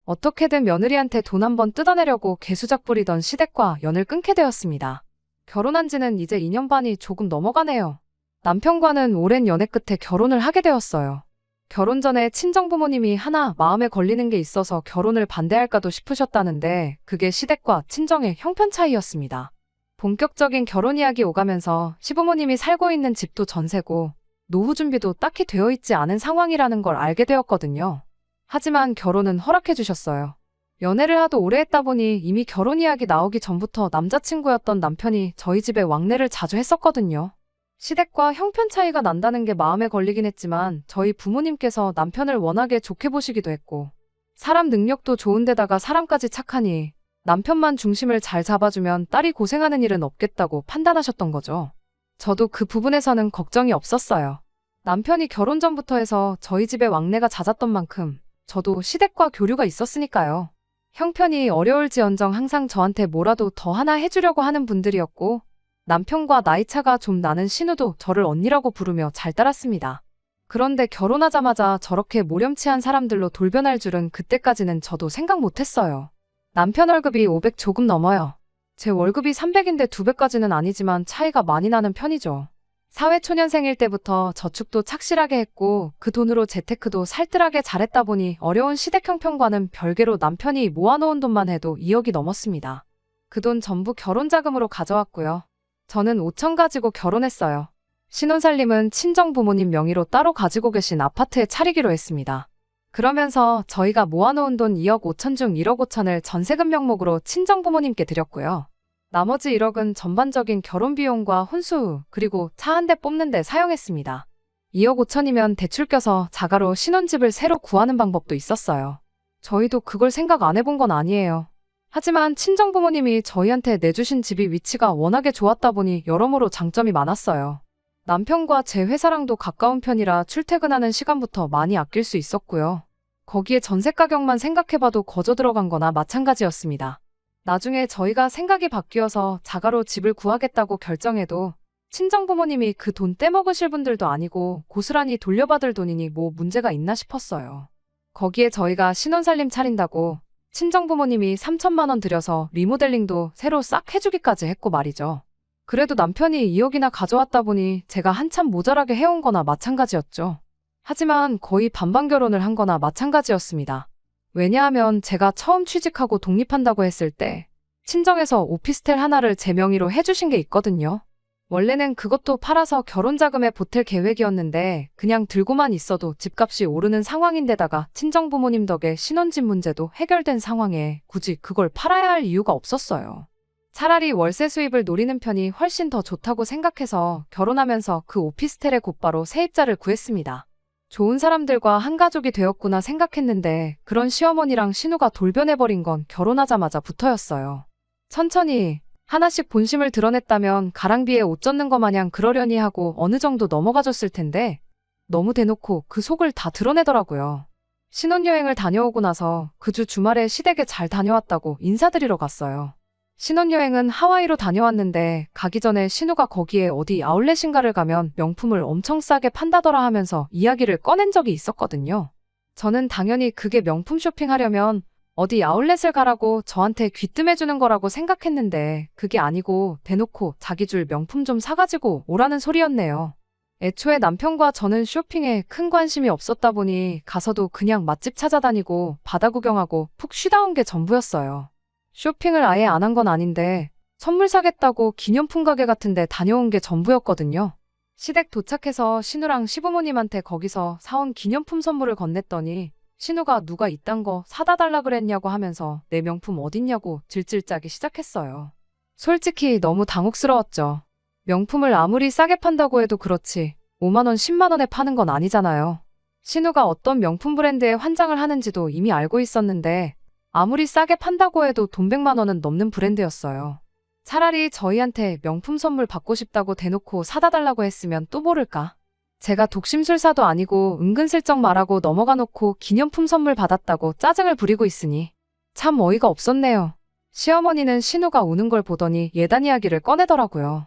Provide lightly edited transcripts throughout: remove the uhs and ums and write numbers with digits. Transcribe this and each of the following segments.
어떻게든 며느리한테 돈 한 번 뜯어내려고 개수작 부리던 시댁과 연을 끊게 되었습니다. 결혼한 지는 이제 2년 반이 조금 넘어가네요. 남편과는 오랜 연애 끝에 결혼을 하게 되었어요. 결혼 전에 친정부모님이 하나 마음에 걸리는 게 있어서 결혼을 반대할까도 싶으셨다는데 그게 시댁과 친정의 형편 차이였습니다. 본격적인 결혼 이야기 오가면서 시부모님이 살고 있는 집도 전세고 노후 준비도 딱히 되어 있지 않은 상황이라는 걸 알게 되었거든요. 하지만 결혼은 허락해 주셨어요. 연애를 하도 오래 했다 보니 이미 결혼 이야기 나오기 전부터 남자친구였던 남편이 저희 집에 왕래를 자주 했었거든요. 시댁과 형편 차이가 난다는 게 마음에 걸리긴 했지만 저희 부모님께서 남편을 워낙에 좋게 보시기도 했고 사람 능력도 좋은데다가 사람까지 착하니 남편만 중심을 잘 잡아주면 딸이 고생하는 일은 없겠다고 판단하셨던 거죠. 저도 그 부분에서는 걱정이 없었어요. 남편이 결혼 전부터 해서 저희 집에 왕래가 잦았던 만큼 저도 시댁과 교류가 있었으니까요. 형편이 어려울지언정 항상 저한테 뭐라도 더 하나 해주려고 하는 분들이었고 남편과 나이차가 좀 나는 신우도 저를 언니라고 부르며 잘 따랐습니다. 그런데 결혼하자마자 저렇게 모렴치한 사람들로 돌변할 줄은 그때까지는 저도 생각 못했어요. 남편 월급이 500 조금 넘어요. 제 월급이 300인데 2배까지는 아니지만 차이가 많이 나는 편이죠. 사회초년생일 때부터 저축도 착실하게 했고 그 돈으로 재테크도 살뜰하게 잘했다 보니 어려운 시댁 형편과는 별개로 남편이 모아놓은 돈만 해도 2억이 넘었습니다. 그 돈 전부 결혼자금으로 가져왔고요. 저는 5천 가지고 결혼했어요. 신혼살림은 친정 부모님 명의로 따로 가지고 계신 아파트에 차리기로 했습니다. 그러면서 저희가 모아놓은 돈 2억 5천 중 1억 5천을 전세금 명목으로 친정 부모님께 드렸고요. 나머지 1억은 전반적인 결혼 비용과 혼수 그리고 차 한 대 뽑는 데 사용했습니다. 2억 5천이면 대출 껴서 자가로 신혼집을 새로 구하는 방법도 있었어요. 저희도 그걸 생각 안 해본 건 아니에요. 하지만 친정부모님이 저희한테 내주신 집이 위치가 워낙에 좋았다 보니 여러모로 장점이 많았어요. 남편과 제 회사랑도 가까운 편이라 출퇴근하는 시간부터 많이 아낄 수 있었고요. 거기에 전세 가격만 생각해봐도 거저 들어간 거나 마찬가지였습니다. 나중에 저희가 생각이 바뀌어서 자가로 집을 구하겠다고 결정해도 친정부모님이 그 돈 떼먹으실 분들도 아니고 고스란히 돌려받을 돈이니 뭐 문제가 있나 싶었어요. 거기에 저희가 신혼살림 차린다고 친정부모님이 3천만 원 들여서 리모델링도 새로 싹 해주기까지 했고 말이죠. 그래도 남편이 2억이나 가져왔다 보니 제가 한참 모자라게 해온 거나 마찬가지였죠. 하지만 거의 반반 결혼을 한 거나 마찬가지였습니다. 왜냐하면 제가 처음 취직하고 독립한다고 했을 때 친정에서 오피스텔 하나를 제 명의로 해주신 게 있거든요. 원래는 그것도 팔아서 결혼 자금에 보탤 계획이었는데 그냥 들고만 있어도 집값이 오르는 상황인데다가 친정부모님 덕에 신혼집 문제도 해결된 상황에 굳이 그걸 팔아야 할 이유가 없었어요. 차라리 월세 수입을 노리는 편이 훨씬 더 좋다고 생각해서 결혼하면서 그 오피스텔에 곧바로 세입자를 구했습니다. 좋은 사람들과 한 가족이 되었구나 생각했는데 그런 시어머니랑 신우가 돌변해버린 건 결혼하자마자부터였어요. 천천히 하나씩 본심을 드러냈다면 가랑비에 옷 젖는 거 마냥 그러려니 하고 어느 정도 넘어가줬을 텐데 너무 대놓고 그 속을 다 드러내더라고요. 신혼여행을 다녀오고 나서 그 주 주말에 시댁에 잘 다녀왔다고 인사드리러 갔어요. 신혼여행은 하와이로 다녀왔는데 가기 전에 신우가 거기에 어디 아울렛인가를 가면 명품을 엄청 싸게 판다더라 하면서 이야기를 꺼낸 적이 있었거든요. 저는 당연히 그게 명품 쇼핑하려면 어디 아울렛을 가라고 저한테 귀뜸해주는 거라고 생각했는데 그게 아니고 대놓고 자기 줄 명품 좀 사가지고 오라는 소리였네요. 애초에 남편과 저는 쇼핑에 큰 관심이 없었다 보니 가서도 그냥 맛집 찾아다니고 바다 구경하고 푹 쉬다 온 게 전부였어요. 쇼핑을 아예 안 한 건 아닌데 선물 사겠다고 기념품 가게 같은 데 다녀온 게 전부였거든요. 시댁 도착해서 신우랑 시부모님한테 거기서 사온 기념품 선물을 건넸더니 신우가 누가 이딴 거 사다 달라 그랬냐고 하면서 내 명품 어딨냐고 질질 짜기 시작했어요. 솔직히 너무 당혹스러웠죠. 명품을 아무리 싸게 판다고 해도 그렇지 5만 원, 10만 원에 파는 건 아니잖아요. 신우가 어떤 명품 브랜드에 환장을 하는지도 이미 알고 있었는데 아무리 싸게 판다고 해도 돈 100만 원은 넘는 브랜드였어요. 차라리 저희한테 명품 선물 받고 싶다고 대놓고 사다 달라고 했으면 또 모를까. 제가 독심술사도 아니고 은근슬쩍 말하고 넘어가 놓고 기념품 선물 받았다고 짜증을 부리고 있으니 참 어이가 없었네요. 시어머니는 신우가 우는 걸 보더니 예단 이야기를 꺼내더라고요.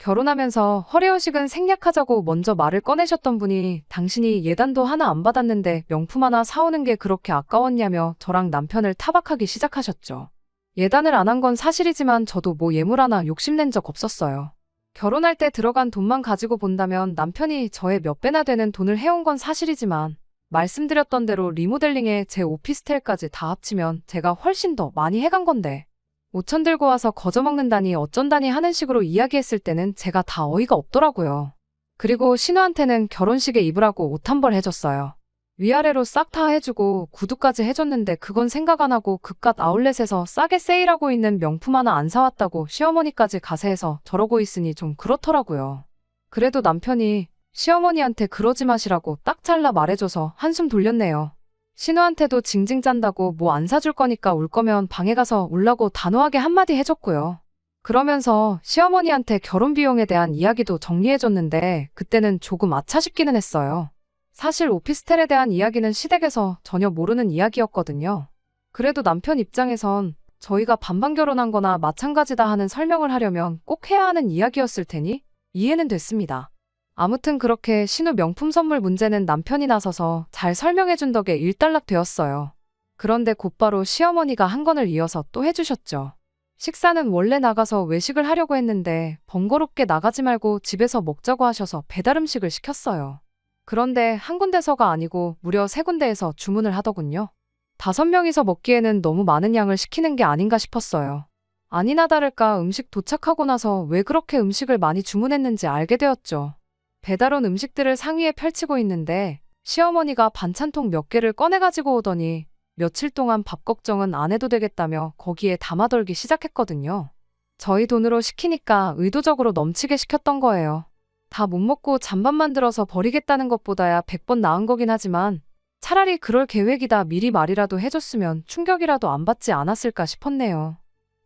결혼하면서 허례허식은 생략하자고 먼저 말을 꺼내셨던 분이 당신이 예단도 하나 안 받았는데 명품 하나 사오는 게 그렇게 아까웠냐며 저랑 남편을 타박하기 시작하셨죠. 예단을 안 한 건 사실이지만 저도 뭐 예물 하나 욕심낸 적 없었어요. 결혼할 때 들어간 돈만 가지고 본다면 남편이 저의 몇 배나 되는 돈을 해온 건 사실이지만 말씀드렸던 대로 리모델링에 제 오피스텔까지 다 합치면 제가 훨씬 더 많이 해간 건데 5천 들고 와서 거저 먹는다니 어쩐다니 하는 식으로 이야기했을 때는 제가 다 어이가 없더라고요. 그리고 신우한테는 결혼식에 입으라고 옷 한 벌 해줬어요. 위아래로 싹 다 해주고 구두까지 해줬는데 그건 생각 안 하고 그깟 아울렛에서 싸게 세일하고 있는 명품 하나 안 사왔다고 시어머니까지 가세해서 저러고 있으니 좀 그렇더라고요. 그래도 남편이 시어머니한테 그러지 마시라고 딱 잘라 말해줘서 한숨 돌렸네요. 신우한테도 징징 짠다고 뭐 안 사줄 거니까 울 거면 방에 가서 울라고 단호하게 한마디 해줬고요. 그러면서 시어머니한테 결혼 비용에 대한 이야기도 정리해줬는데 그때는 조금 아차 싶기는 했어요. 사실 오피스텔에 대한 이야기는 시댁에서 전혀 모르는 이야기였거든요. 그래도 남편 입장에선 저희가 반반 결혼한 거나 마찬가지다 하는 설명을 하려면 꼭 해야 하는 이야기였을 테니 이해는 됐습니다. 아무튼 그렇게 신우 명품 선물 문제는 남편이 나서서 잘 설명해준 덕에 일단락 되었어요. 그런데 곧바로 시어머니가 한 건을 이어서 또 해주셨죠. 식사는 원래 나가서 외식을 하려고 했는데 번거롭게 나가지 말고 집에서 먹자고 하셔서 배달 음식을 시켰어요. 그런데 한 군데서가 아니고 무려 3군데에서 주문을 하더군요. 5명이서 먹기에는 너무 많은 양을 시키는 게 아닌가 싶었어요. 아니나 다를까 음식 도착하고 나서 왜 그렇게 음식을 많이 주문했는지 알게 되었죠. 배달 온 음식들을 상위에 펼치고 있는데 시어머니가 반찬통 몇 개를 꺼내가지고 오더니 며칠 동안 밥 걱정은 안 해도 되겠다며 거기에 담아덜기 시작했거든요. 저희 돈으로 시키니까 의도적으로 넘치게 시켰던 거예요. 다 못 먹고 잔반 만들어서 버리겠다는 것보다야 100번 나은 거긴 하지만 차라리 그럴 계획이다 미리 말이라도 해줬으면 충격이라도 안 받지 않았을까 싶었네요.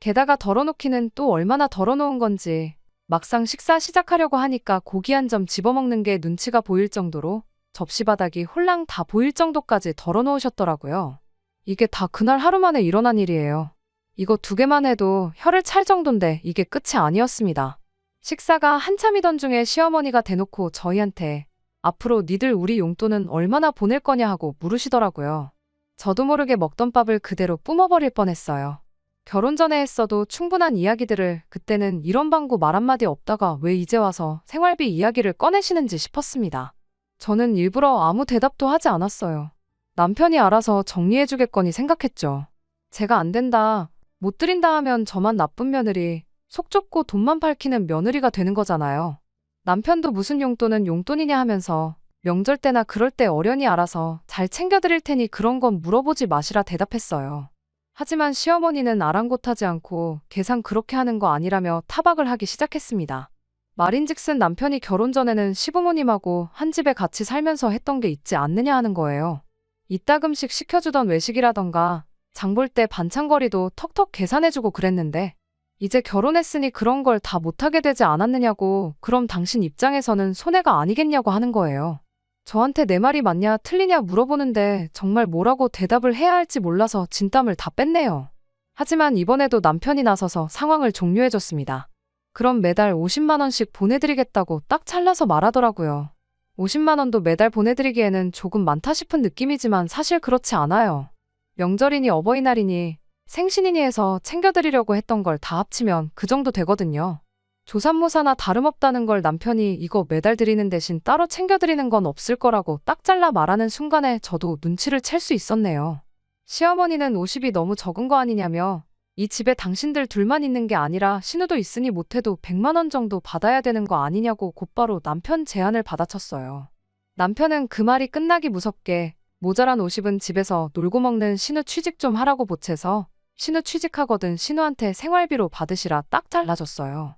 게다가 덜어놓기는 또 얼마나 덜어놓은 건지 막상 식사 시작하려고 하니까 고기 한 점 집어먹는 게 눈치가 보일 정도로 접시 바닥이 홀랑 다 보일 정도까지 덜어놓으셨더라고요. 이게 다 그날 하루 만에 일어난 일이에요. 이거 2개만 해도 혀를 찰 정도인데 이게 끝이 아니었습니다. 식사가 한참이던 중에 시어머니가 대놓고 저희한테 앞으로 니들 우리 용돈은 얼마나 보낼 거냐 하고 물으시더라고요. 저도 모르게 먹던 밥을 그대로 뿜어버릴 뻔했어요. 결혼 전에 했어도 충분한 이야기들을 그때는 이런 방구 말 한마디 없다가 왜 이제 와서 생활비 이야기를 꺼내시는지 싶었습니다. 저는 일부러 아무 대답도 하지 않았어요. 남편이 알아서 정리해주겠거니 생각했죠. 제가 안 된다, 못 드린다 하면 저만 나쁜 며느리, 속 좁고 돈만 밝히는 며느리가 되는 거잖아요. 남편도 무슨 용돈은 용돈이냐 하면서 명절 때나 그럴 때 어련히 알아서 잘 챙겨드릴 테니 그런 건 물어보지 마시라 대답했어요. 하지만 시어머니는 아랑곳하지 않고 계산 그렇게 하는 거 아니라며 타박을 하기 시작했습니다. 말인즉슨 남편이 결혼 전에는 시부모님하고 한 집에 같이 살면서 했던 게 있지 않느냐 하는 거예요. 이따금씩 시켜주던 외식이라던가 장 볼 때 반찬거리도 턱턱 계산해주고 그랬는데 이제 결혼했으니 그런 걸 다 못하게 되지 않았느냐고 그럼 당신 입장에서는 손해가 아니겠냐고 하는 거예요. 저한테 내 말이 맞냐 틀리냐 물어보는데 정말 뭐라고 대답을 해야 할지 몰라서 진땀을 다 뺐네요. 하지만 이번에도 남편이 나서서 상황을 종료해줬습니다. 그럼 매달 50만 원씩 보내드리겠다고 딱 잘라서 말하더라고요. 50만 원도 매달 보내드리기에는 조금 많다 싶은 느낌이지만 사실 그렇지 않아요. 명절이니 어버이날이니 생신이니 해서 챙겨드리려고 했던 걸 다 합치면 그 정도 되거든요. 조삼모사나 다름없다는 걸 남편이 이거 매달 드리는 대신 따로 챙겨드리는 건 없을 거라고 딱 잘라 말하는 순간에 저도 눈치를 챌 수 있었네요. 시어머니는 50이 너무 적은 거 아니냐며 이 집에 당신들 둘만 있는 게 아니라 신우도 있으니 못해도 100만 원 정도 받아야 되는 거 아니냐고 곧바로 남편 제안을 받아쳤어요. 남편은 그 말이 끝나기 무섭게 모자란 50은 집에서 놀고 먹는 신우 취직 좀 하라고 보채서 신우 취직하거든 신우한테 생활비로 받으시라 딱 잘라줬어요.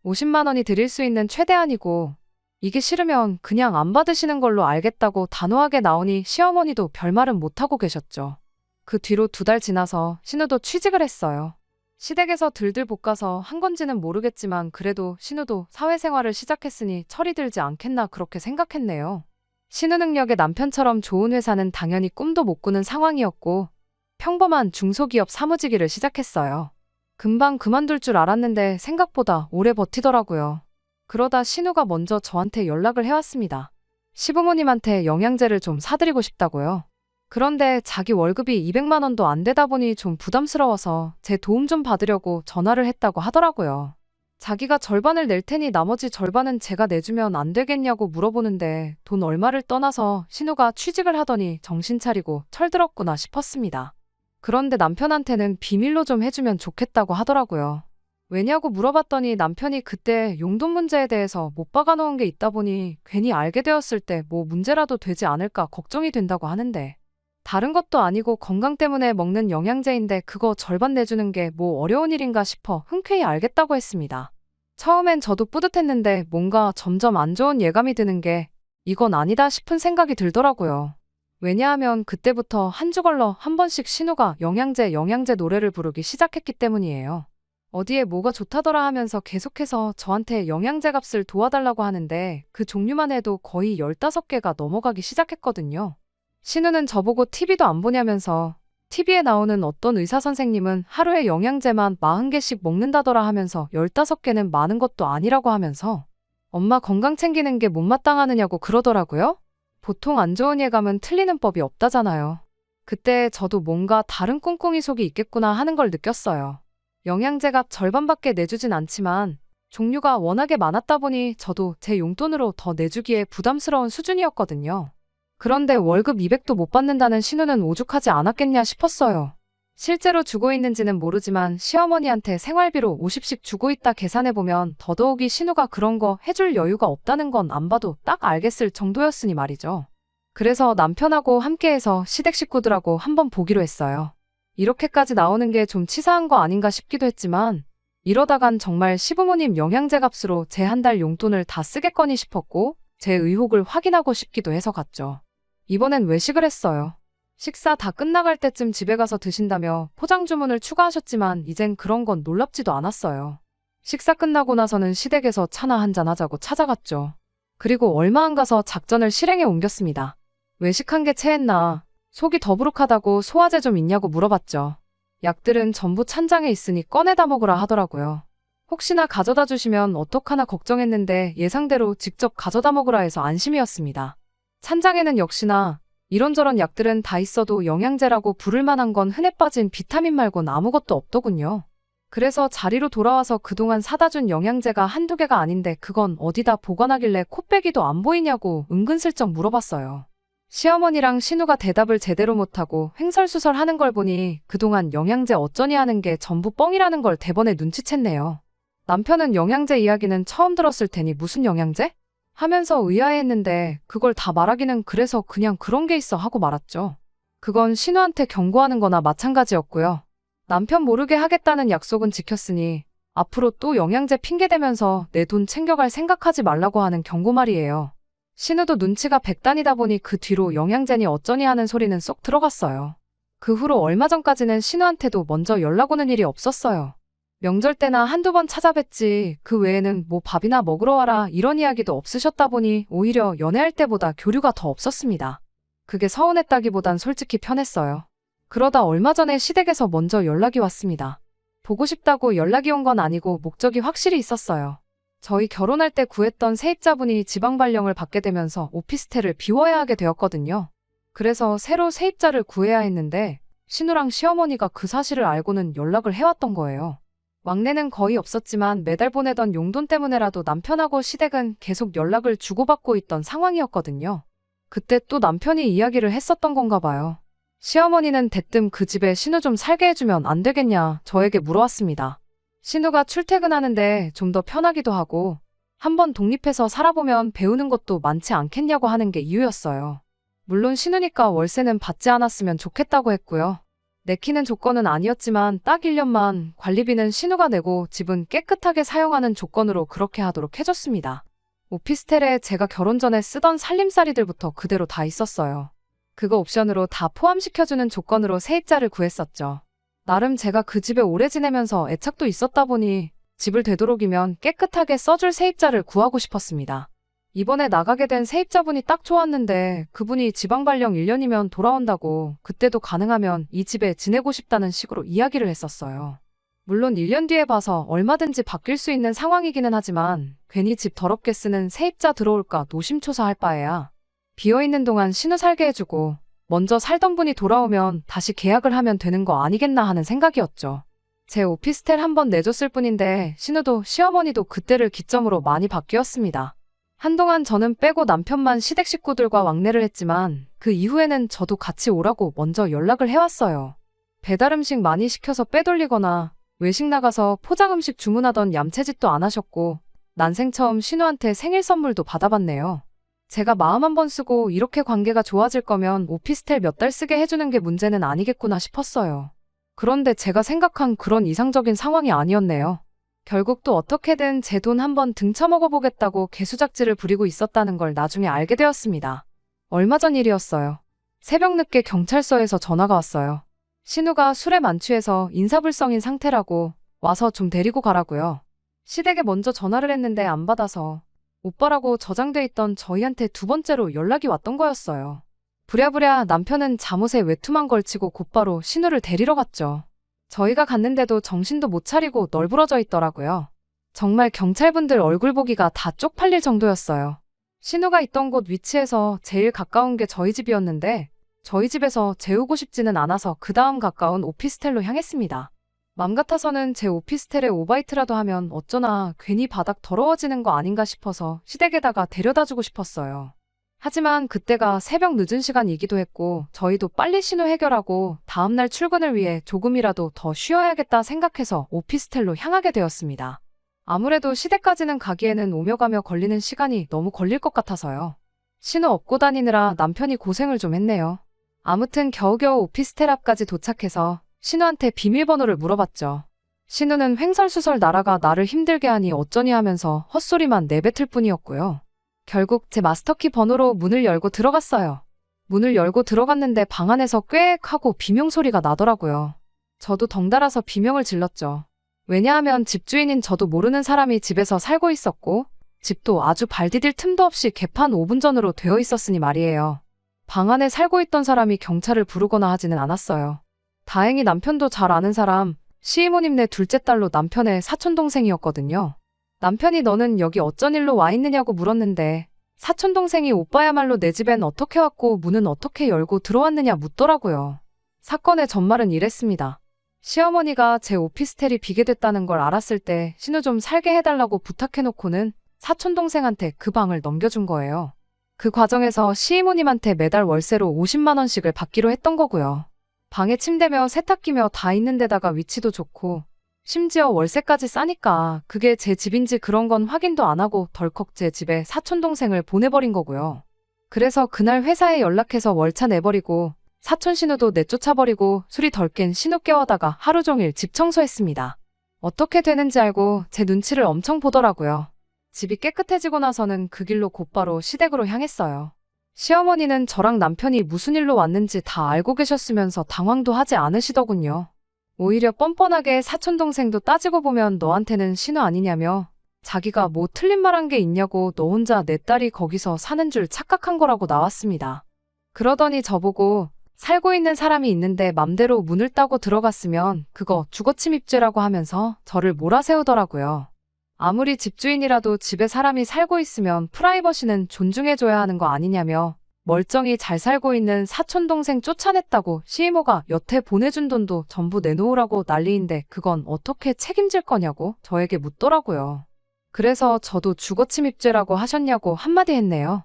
50만 원이 드릴 수 있는 최대한이고 이게 싫으면 그냥 안 받으시는 걸로 알겠다고 단호하게 나오니 시어머니도 별말은 못하고 계셨죠. 그 뒤로 2달 지나서 신우도 취직을 했어요. 시댁에서 들들 볶아서 한 건지는 모르겠지만 그래도 신우도 사회생활을 시작했으니 철이 들지 않겠나 그렇게 생각했네요. 신우 능력의 남편처럼 좋은 회사는 당연히 꿈도 못 꾸는 상황이었고 평범한 중소기업 사무직일을 시작했어요. 금방 그만둘 줄 알았는데 생각보다 오래 버티더라고요. 그러다 신우가 먼저 저한테 연락을 해왔습니다. 시부모님한테 영양제를 좀 사드리고 싶다고요. 그런데 자기 월급이 200만 원도 안 되다 보니 좀 부담스러워서 제 도움 좀 받으려고 전화를 했다고 하더라고요. 자기가 절반을 낼 테니 나머지 절반은 제가 내주면 안 되겠냐고 물어보는데 돈 얼마를 떠나서 신우가 취직을 하더니 정신 차리고 철들었구나 싶었습니다. 그런데 남편한테는 비밀로 좀 해주면 좋겠다고 하더라고요. 왜냐고 물어봤더니 남편이 그때 용돈 문제에 대해서 못 박아놓은 게 있다 보니 괜히 알게 되었을 때 뭐 문제라도 되지 않을까 걱정이 된다고 하는데 다른 것도 아니고 건강 때문에 먹는 영양제인데 그거 절반 내주는 게 뭐 어려운 일인가 싶어 흔쾌히 알겠다고 했습니다. 처음엔 저도 뿌듯했는데 뭔가 점점 안 좋은 예감이 드는 게 이건 아니다 싶은 생각이 들더라고요. 왜냐하면 그때부터 한 주 걸러 한 번씩 신우가 영양제 노래를 부르기 시작했기 때문이에요. 어디에 뭐가 좋다더라 하면서 계속해서 저한테 영양제 값을 도와달라고 하는데 그 종류만 해도 거의 15개가 넘어가기 시작했거든요. 신우는 저보고 TV도 안 보냐면서 TV에 나오는 어떤 의사 선생님은 하루에 영양제만 40개씩 먹는다더라 하면서 15개는 많은 것도 아니라고 하면서 엄마 건강 챙기는 게 못마땅하느냐고 그러더라고요. 보통 안 좋은 예감은 틀리는 법이 없다잖아요. 그때 저도 뭔가 다른 꿍꿍이 속이 있겠구나 하는 걸 느꼈어요. 영양제 값 절반밖에 내주진 않지만 종류가 워낙에 많았다 보니 저도 제 용돈으로 더 내주기에 부담스러운 수준이었거든요. 그런데 월급 200도 못 받는다는 신우는 오죽하지 않았겠냐 싶었어요. 실제로 주고 있는지는 모르지만 시어머니한테 생활비로 50씩 주고 있다 계산해보면 더더욱이 신우가 그런 거 해줄 여유가 없다는 건 안 봐도 딱 알겠을 정도였으니 말이죠. 그래서 남편하고 함께해서 시댁 식구들하고 한번 보기로 했어요. 이렇게까지 나오는 게 좀 치사한 거 아닌가 싶기도 했지만 이러다간 정말 시부모님 영양제 값으로 제 한 달 용돈을 다 쓰겠거니 싶었고 제 의혹을 확인하고 싶기도 해서 갔죠. 이번엔 외식을 했어요. 식사 다 끝나갈 때쯤 집에 가서 드신다며 포장 주문을 추가하셨지만 이젠 그런 건 놀랍지도 않았어요. 식사 끝나고 나서는 시댁에서 차나 한잔 하자고 찾아갔죠. 그리고 얼마 안 가서 작전을 실행에 옮겼습니다. 외식한 게 체했나, 속이 더부룩하다고 소화제 좀 있냐고 물어봤죠. 약들은 전부 찬장에 있으니 꺼내다 먹으라 하더라고요. 혹시나 가져다 주시면 어떡하나 걱정했는데 예상대로 직접 가져다 먹으라 해서 안심이었습니다. 찬장에는 역시나 이런저런 약들은 다 있어도 영양제라고 부를 만한 건 흔해 빠진 비타민 말곤 아무것도 없더군요. 그래서 자리로 돌아와서 그동안 사다 준 영양제가 한두 개가 아닌데 그건 어디다 보관하길래 코빼기도 안 보이냐고 은근슬쩍 물어봤어요. 시어머니랑 신우가 대답을 제대로 못하고 횡설수설 하는 걸 보니 그동안 영양제 어쩌니 하는 게 전부 뻥이라는 걸 대번에 눈치챘네요. 남편은 영양제 이야기는 처음 들었을 테니 무슨 영양제? 하면서 의아해했는데 그걸 다 말하기는 그래서 그냥 그런 게 있어 하고 말았죠. 그건 신우한테 경고하는 거나 마찬가지였고요. 남편 모르게 하겠다는 약속은 지켰으니 앞으로 또 영양제 핑계대면서 내 돈 챙겨갈 생각하지 말라고 하는 경고말이에요. 신우도 눈치가 백단이다 보니 그 뒤로 영양제니 어쩌니 하는 소리는 쏙 들어갔어요. 그 후로 얼마 전까지는 신우한테도 먼저 연락 오는 일이 없었어요. 명절 때나 한두 번 찾아뵀지 그 외에는 뭐 밥이나 먹으러 와라 이런 이야기도 없으셨다 보니 오히려 연애할 때보다 교류가 더 없었습니다. 그게 서운했다기보단 솔직히 편했어요. 그러다 얼마 전에 시댁에서 먼저 연락이 왔습니다. 보고 싶다고 연락이 온 건 아니고 목적이 확실히 있었어요. 저희 결혼할 때 구했던 세입자분이 지방 발령을 받게 되면서 오피스텔을 비워야 하게 되었거든요. 그래서 새로 세입자를 구해야 했는데 신우랑 시어머니가 그 사실을 알고는 연락을 해왔던 거예요. 왕래는 거의 없었지만 매달 보내던 용돈 때문에라도 남편하고 시댁은 계속 연락을 주고받고 있던 상황이었거든요. 그때 또 남편이 이야기를 했었던 건가 봐요. 시어머니는 대뜸 그 집에 신우 좀 살게 해주면 안 되겠냐 저에게 물어왔습니다. 신우가 출퇴근하는데 좀 더 편하기도 하고 한번 독립해서 살아보면 배우는 것도 많지 않겠냐고 하는 게 이유였어요. 물론 신우니까 월세는 받지 않았으면 좋겠다고 했고요. 내키는 조건은 아니었지만 딱 1년만 관리비는 신우가 내고 집은 깨끗하게 사용하는 조건으로 그렇게 하도록 해줬습니다. 오피스텔에 제가 결혼 전에 쓰던 살림살이들부터 그대로 다 있었어요. 그거 옵션으로 다 포함시켜주는 조건으로 세입자를 구했었죠. 나름 제가 그 집에 오래 지내면서 애착도 있었다 보니 집을 되도록이면 깨끗하게 써줄 세입자를 구하고 싶었습니다. 이번에 나가게 된 세입자분이 딱 좋았는데 그분이 지방 발령 1년이면 돌아온다고 그때도 가능하면 이 집에 지내고 싶다는 식으로 이야기를 했었어요. 물론 1년 뒤에 봐서 얼마든지 바뀔 수 있는 상황이기는 하지만 괜히 집 더럽게 쓰는 세입자 들어올까 노심초사할 바에야 비어있는 동안 신우 살게 해주고 먼저 살던 분이 돌아오면 다시 계약을 하면 되는 거 아니겠나 하는 생각이었죠. 제 오피스텔 한번 내줬을 뿐인데 신우도 시어머니도 그때를 기점으로 많이 바뀌었습니다. 한동안 저는 빼고 남편만 시댁 식구들과 왕래를 했지만 그 이후에는 저도 같이 오라고 먼저 연락을 해왔어요. 배달 음식 많이 시켜서 빼돌리거나 외식 나가서 포장 음식 주문하던 얌체짓도 안 하셨고 난생 처음 신우한테 생일 선물도 받아봤네요. 제가 마음 한번 쓰고 이렇게 관계가 좋아질 거면 오피스텔 몇 달 쓰게 해주는 게 문제는 아니겠구나 싶었어요. 그런데 제가 생각한 그런 이상적인 상황이 아니었네요. 결국 또 어떻게든 제 돈 한번 등쳐먹어보겠다고 개수작질을 부리고 있었다는 걸 나중에 알게 되었습니다. 얼마 전 일이었어요. 새벽 늦게 경찰서에서 전화가 왔어요. 신우가 술에 만취해서 인사불성인 상태라고 와서 좀 데리고 가라고요. 시댁에 먼저 전화를 했는데 안 받아서 오빠라고 저장돼 있던 저희한테 두 번째로 연락이 왔던 거였어요. 부랴부랴 남편은 잠옷에 외투만 걸치고 곧바로 신우를 데리러 갔죠. 저희가 갔는데도 정신도 못 차리고 널브러져 있더라고요. 정말 경찰분들 얼굴 보기가 다 쪽팔릴 정도였어요. 신우가 있던 곳 위치에서 제일 가까운 게 저희 집이었는데 저희 집에서 재우고 싶지는 않아서 그 다음 가까운 오피스텔로 향했습니다. 맘 같아서는 제 오피스텔에 오바이트라도 하면 어쩌나 괜히 바닥 더러워지는 거 아닌가 싶어서 시댁에다가 데려다주고 싶었어요. 하지만 그때가 새벽 늦은 시간이기도 했고 저희도 빨리 신우 해결하고 다음날 출근을 위해 조금이라도 더 쉬어야겠다 생각해서 오피스텔로 향하게 되었습니다. 아무래도 시댁까지는 가기에는 오며 가며 걸리는 시간이 너무 걸릴 것 같아서요. 신우 업고 다니느라 남편이 고생을 좀 했네요. 아무튼 겨우겨우 오피스텔 앞까지 도착해서 신우한테 비밀번호를 물어봤죠. 신우는 횡설수설 날아가 나를 힘들게 하니 어쩌니 하면서 헛소리만 내뱉을 뿐이었고요. 결국 제 마스터키 번호로 문을 열고 들어갔어요. 문을 열고 들어갔는데 방 안에서 꽥 하고 비명 소리가 나더라고요. 저도 덩달아서 비명을 질렀죠. 왜냐하면 집주인인 저도 모르는 사람이 집에서 살고 있었고 집도 아주 발 디딜 틈도 없이 개판 5분 전으로 되어 있었으니 말이에요. 방 안에 살고 있던 사람이 경찰을 부르거나 하지는 않았어요. 다행히 남편도 잘 아는 사람, 시이모님네 둘째 딸로 남편의 사촌동생이었거든요. 남편이 너는 여기 어쩐 일로 와 있느냐고 물었는데 사촌동생이 오빠야말로 내 집엔 어떻게 왔고 문은 어떻게 열고 들어왔느냐 묻더라고요. 사건의 전말은 이랬습니다. 시어머니가 제 오피스텔이 비게 됐다는 걸 알았을 때 신우 좀 살게 해달라고 부탁해놓고는 사촌동생한테 그 방을 넘겨준 거예요. 그 과정에서 시이모님한테 매달 월세로 50만 원씩을 받기로 했던 거고요. 방에 침대며 세탁기며 다 있는 데다가 위치도 좋고 심지어 월세까지 싸니까 그게 제 집인지 그런 건 확인도 안 하고 덜컥 제 집에 사촌동생을 보내버린 거고요. 그래서 그날 회사에 연락해서 월차 내버리고 사촌 신우도 내쫓아버리고 술이 덜 깬 신우 깨워다가 하루 종일 집 청소했습니다. 어떻게 되는지 알고 제 눈치를 엄청 보더라고요. 집이 깨끗해지고 나서는 그 길로 곧바로 시댁으로 향했어요. 시어머니는 저랑 남편이 무슨 일로 왔는지 다 알고 계셨으면서 당황도 하지 않으시더군요. 오히려 뻔뻔하게 사촌동생도 따지고 보면 너한테는 신우 아니냐며 자기가 뭐 틀린 말한 게 있냐고 너 혼자 내 딸이 거기서 사는 줄 착각한 거라고 나왔습니다. 그러더니 저보고 살고 있는 사람이 있는데 맘대로 문을 따고 들어갔으면 그거 주거침입죄라고 하면서 저를 몰아세우더라고요. 아무리 집주인이라도 집에 사람이 살고 있으면 프라이버시는 존중해줘야 하는 거 아니냐며 멀쩡히 잘 살고 있는 사촌동생 쫓아냈다고 시이모가 여태 보내준 돈도 전부 내놓으라고 난리인데 그건 어떻게 책임질 거냐고 저에게 묻더라고요. 그래서 저도 주거침입죄라고 하셨냐고 한마디 했네요.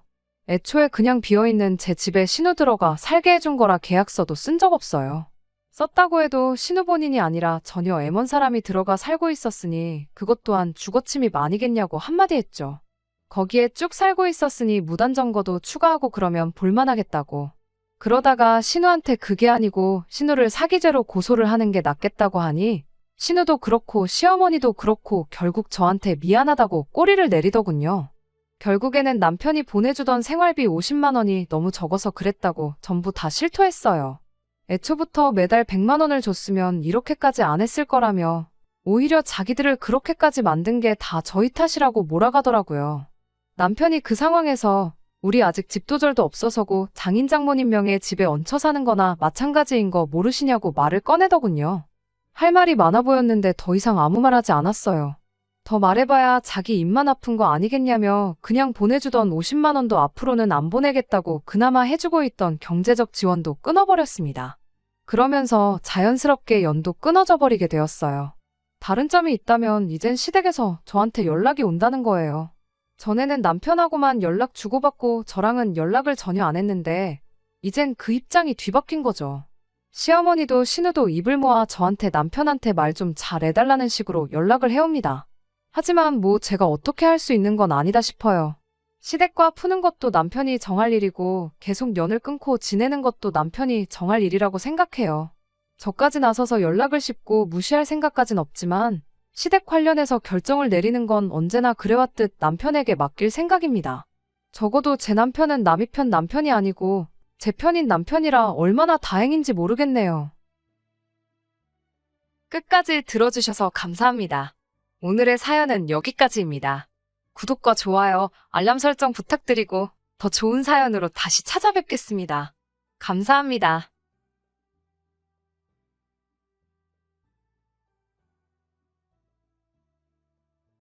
애초에 그냥 비어있는 제 집에 신우 들어가 살게 해준 거라 계약서도 쓴 적 없어요. 썼다고 해도 신우 본인이 아니라 전혀 M1 사람이 들어가 살고 있었으니 그것 또한 주거침입 아니겠냐고 한마디 했죠. 거기에 쭉 살고 있었으니 무단점거도 추가하고 그러면 볼만하겠다고. 그러다가 신우한테 그게 아니고 신우를 사기죄로 고소를 하는 게 낫겠다고 하니 신우도 그렇고 시어머니도 그렇고 결국 저한테 미안하다고 꼬리를 내리더군요. 결국에는 남편이 보내주던 생활비 50만 원이 너무 적어서 그랬다고 전부 다 실토했어요. 애초부터 매달 100만 원을 줬으면 이렇게까지 안 했을 거라며 오히려 자기들을 그렇게까지 만든 게 다 저희 탓이라고 몰아가더라고요. 남편이 그 상황에서 우리 아직 집도절도 없어서고 장인 장모님 명의 집에 얹혀 사는 거나 마찬가지인 거 모르시냐고 말을 꺼내더군요. 할 말이 많아 보였는데 더 이상 아무 말 하지 않았어요. 더 말해봐야 자기 입만 아픈 거 아니겠냐며 그냥 보내주던 50만 원도 앞으로는 안 보내겠다고 그나마 해주고 있던 경제적 지원도 끊어버렸습니다. 그러면서 자연스럽게 연도 끊어져 버리게 되었어요. 다른 점이 있다면 이젠 시댁에서 저한테 연락이 온다는 거예요. 전에는 남편하고만 연락 주고받고 저랑은 연락을 전혀 안 했는데 이젠 그 입장이 뒤바뀐 거죠. 시어머니도 신우도 입을 모아 저한테 남편한테 말 좀 잘 해달라는 식으로 연락을 해옵니다. 하지만 뭐 제가 어떻게 할 수 있는 건 아니다 싶어요. 시댁과 푸는 것도 남편이 정할 일이고 계속 연을 끊고 지내는 것도 남편이 정할 일이라고 생각해요. 저까지 나서서 연락을 씹고 무시할 생각까진 없지만 시댁 관련해서 결정을 내리는 건 언제나 그래왔듯 남편에게 맡길 생각입니다. 적어도 제 남편은 남의 편 남편이 아니고 제 편인 남편이라 얼마나 다행인지 모르겠네요. 끝까지 들어주셔서 감사합니다. 오늘의 사연은 여기까지입니다. 구독과 좋아요, 알람 설정 부탁드리고 더 좋은 사연으로 다시 찾아뵙겠습니다. 감사합니다.